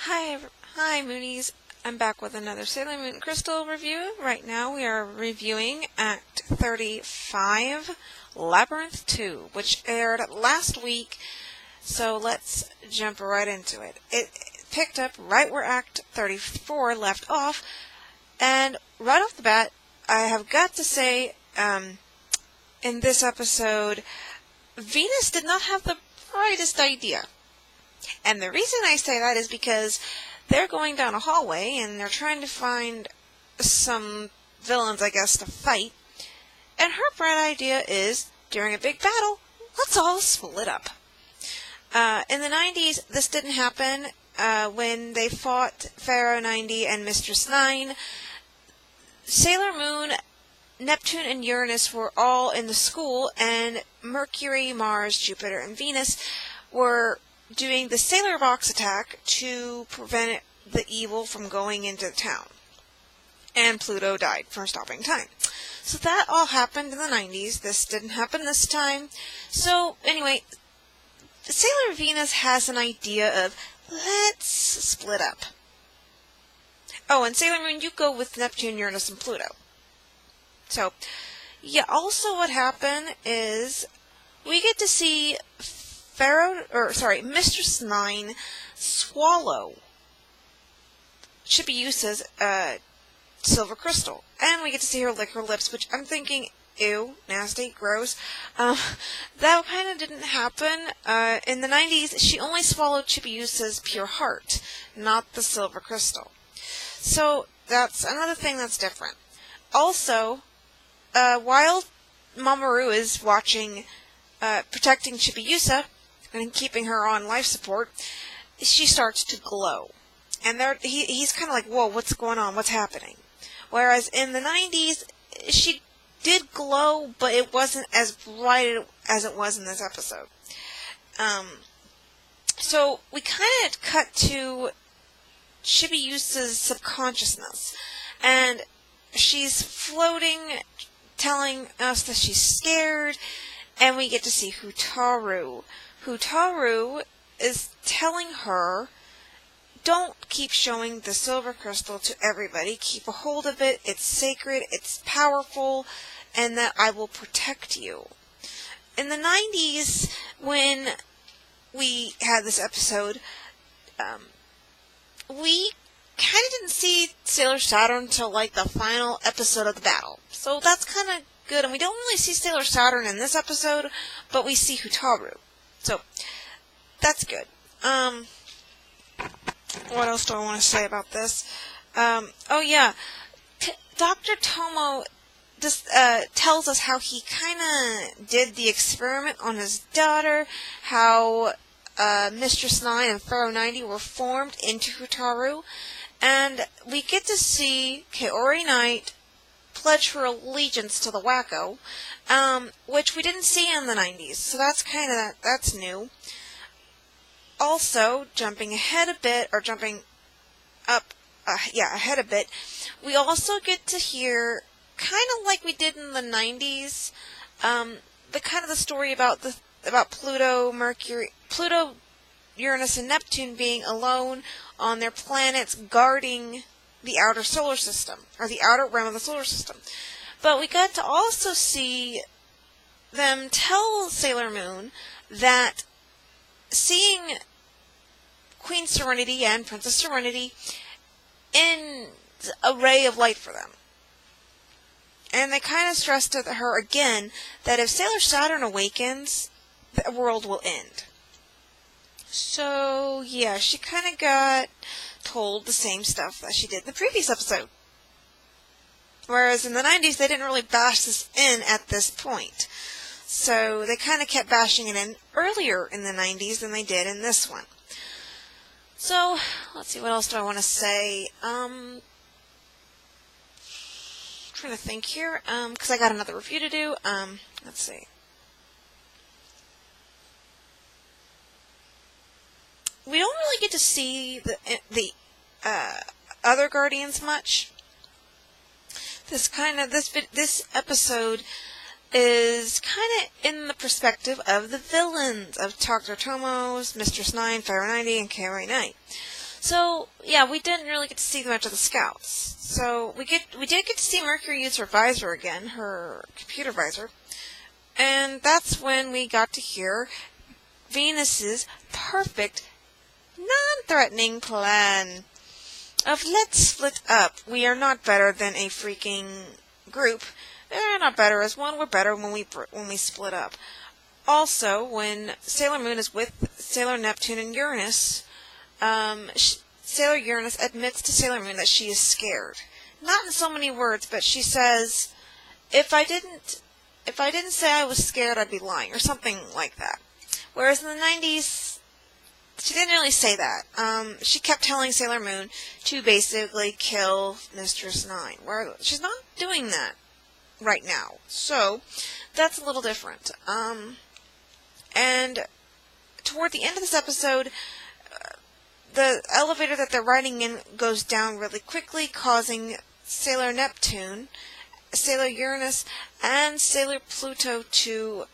Hi, Moonies. I'm back with another Sailor Moon Crystal review. Right now we are reviewing Act 35, Labyrinth 2, which aired last week, so let's jump right into it. It picked up right where Act 34 left off, and right off the bat, I have got to say, in this episode, Venus did not have the brightest idea. And the reason I say that is because they're going down a hallway and they're trying to find some villains, I guess, to fight. And her bright idea is, during a big battle, let's all split up. In the 90s, this didn't happen. When they fought Pharaoh 90 and Mistress 9, Sailor Moon, Neptune, and Uranus were all in the school, and Mercury, Mars, Jupiter, and Venus were doing the Sailor Box attack to prevent the evil from going into the town. And Pluto died for stopping time. So that all happened in the 90s. This didn't happen this time. So, anyway, Sailor Venus has an idea of, let's split up. Oh, and Sailor Moon, you go with Neptune, Uranus, and Pluto. So, yeah, also what happened is we get to see Mistress 9 swallow Chibiusa's silver crystal. And we get to see her lick her lips, which I'm thinking, ew, nasty, gross. That kind of didn't happen. In the 90s, she only swallowed Chibiusa's pure heart, not the silver crystal. So that's another thing that's different. Also, while Mamoru is watching, protecting Chibiusa, and keeping her on life support, she starts to glow. And he's kind of like, whoa, what's going on? What's happening? Whereas in the 90s, she did glow, but it wasn't as bright as it was in this episode. So we kind of cut to Chibiusa's subconsciousness. And she's floating, telling us that she's scared, and we get to see Hotaru. Hotaru is telling her, don't keep showing the silver crystal to everybody. Keep a hold of it. It's sacred. It's powerful. And that I will protect you. In the 90s, when we had this episode, we kind of didn't see Sailor Saturn until like the final episode of the battle. So that's kind of good. And we don't really see Sailor Saturn in this episode, but we see Hotaru. So, that's good. What else do I want to say about this? Oh yeah, Dr. Tomo just tells us how he kind of did the experiment on his daughter, how Mistress 9 and Pharaoh 90 were formed into Hotaru, and we get to see Kaori Knight pledge her allegiance to the Wacko, which we didn't see in the 90s, so that's that's new. Also, jumping ahead a bit, or jumping up, ahead a bit, we also get to hear, kind of like we did in the 90s, the story about Pluto, Uranus, and Neptune being alone on their planets, guarding the outer solar system, or the outer rim of the solar system. But we got to also see them tell Sailor Moon that seeing Queen Serenity and Princess Serenity in a ray of light for them. And they kind of stressed to her again that if Sailor Saturn awakens, the world will end. So, yeah, she kind of got told the same stuff that she did in the previous episode. Whereas in the 90s, they didn't really bash this in at this point. So they kind of kept bashing it in earlier in the 90s than they did in this one. So, let's see, what else do I want to say? I'm trying to think here, because I got another review to do. Let's see. We don't really get to see the other Guardians much. This episode is kind of in the perspective of the villains of Dr. Tomo's, Mistress 9, Pharaoh 90, and Kaori Knight. So yeah, we didn't really get to see much of the Scouts. So we did get to see Mercury use her visor again, her computer visor, and that's when we got to hear Venus's perfect, non-threatening plan of let's split up. We are not better than a freaking group. They're not better as one. We're better when we split up. Also, when Sailor Moon is with Sailor Neptune and Uranus, Sailor Uranus admits to Sailor Moon that she is scared. Not in so many words, but she says, "If I didn't say I was scared, I'd be lying," or something like that. Whereas in the 90s, she didn't really say that. She kept telling Sailor Moon to basically kill Mistress Nine, where she's not doing that right now. So that's a little different. And toward the end of this episode, the elevator that they're riding in goes down really quickly, causing Sailor Neptune, Sailor Uranus, and Sailor Pluto to,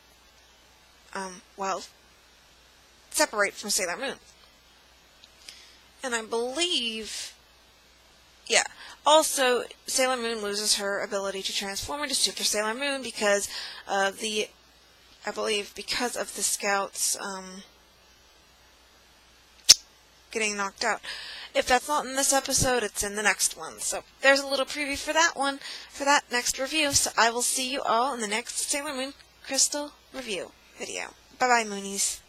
separate from Sailor Moon. And I believe, also Sailor Moon loses her ability to transform into Super Sailor Moon because of the Scouts, getting knocked out. If that's not in this episode, it's in the next one. So there's a little preview for that one, for that next review. So I will see you all in the next Sailor Moon Crystal review video. Bye-bye, Moonies.